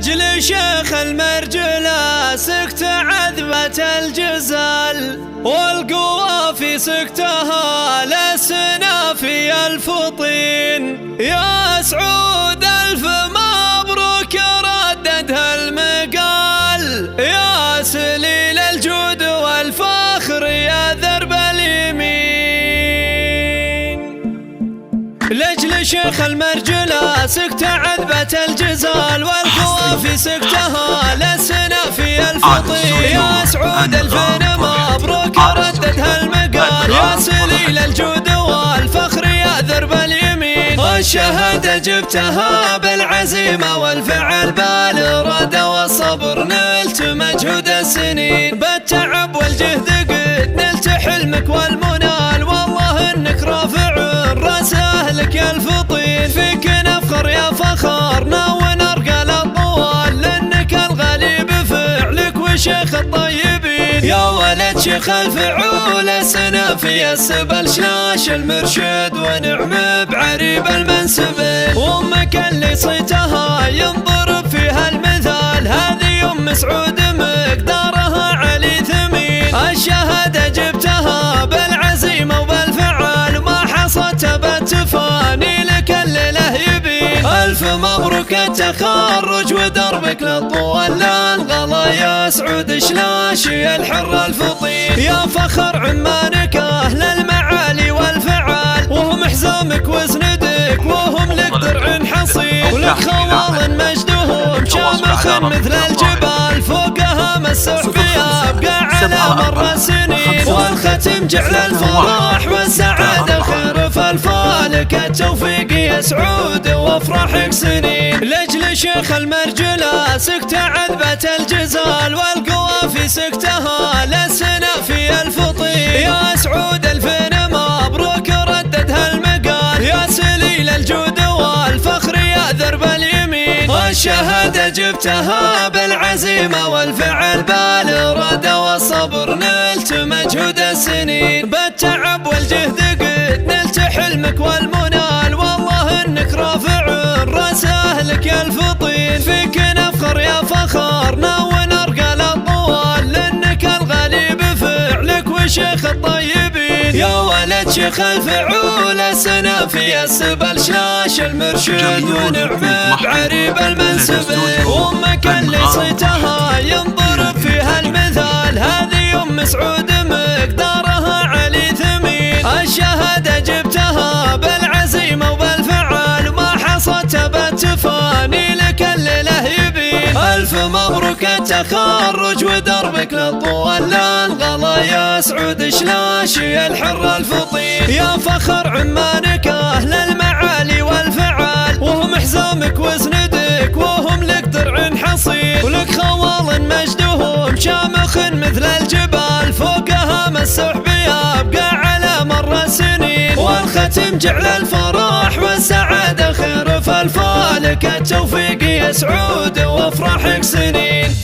لأجل شيخ المرجلة سكت عذبة الجزال، والقوافي سكتها لسنا في الفطين. يا سعود ألف مبروك رددها المقال، يا سليل الجود والفخر يا درب اليمين. لأجل شيخ المرجلة سكت عذبة الجزال، والقوافي سكتها لسنا في الفطين. يا سعود ألف مبروك رددها المقال، يا سليل الجود والفخر يا درب اليمين. الشهادة جبتها بالعزيمة والفعل بالإرادة والصبر، نلت مجهود السنين بالتعب والجهد قد نلت حلمك والمنال. والله انك رافع راس اهلك يا الفطين، فيك نفخر يا فخرنا ونرقى للطوال، لانك الغالي بفعلك وشيخ الطيبين. يا ولد شيخ الفعول سنا في السبل، شلاش المرشد ونعم بعريب المنسبين. وامك اللي صيتها ينضرب فيها المثال، هذه ام سعود مقدارها علي ثمين. الشهادة جبتها بالعزيمة وبالفعال، ما حصلت بالتفاني لك الليلة يبين. ألف مبروك التخرج ودربك للطوال، لا الغلا يا سعود شلاشي الحر الفطين. يا فخر عمانك أهل المعالي والفعال، وهم حزامك وسندك وهم لك درع حصين. ولك خوال مجدهم شامخ مثل الجبال، فوقها مسح فيها أبقى على مر السنين. والختم جعل الفرح والسعادة خير فالفالك التوفيق يا سعود وافرحك سنين. لأجل شيخ المرجلة سكت عذبة الجزال، والقوافي سكتها لسنا في الفطين. يا سعود ألف مبروك رددها المقال، يا سليل الجود والفخر يا درب اليمين. الشهادة جبتها بالعزيمة والفعل بالإرادة والصبر، نلت مجهود السنين بالتعب والجهد قد نلت حلمك والمنال. والله انك رافع راس اهلك يا الفطين، فيك نفخر يا فخرنا ونرقى للطوال، لانك الغالي بفعلك وشيخ الطيبين. يا ولد شيخ الفعول سنا في السبل، شلاش المرشد ونعم بعريب المنسبين. وامك اللي صيتها ينضرب فيها المثال، هذه ام سعود مقدارها علي ثمين. الشهادة جبتها بالعزيمة وبالفعال، ما حصلت بالتفاني لك الليلة يبين. ألف مبروك التخرج ودربك للطوال، لا الغلا يا سعود شلاشي الحر الفطين. يا فخر عمانك أهل المعالي والفعال، وهم حزامك وسندك وهم لك درع حصين. ولك خوال مجدهم شامخ مثل الجبال، فوقها مسح بها أبقى على مر السنين. والختم جعل الفرح والسعادة خير فالفالك التوفيق يا سعود وافرحك سنين.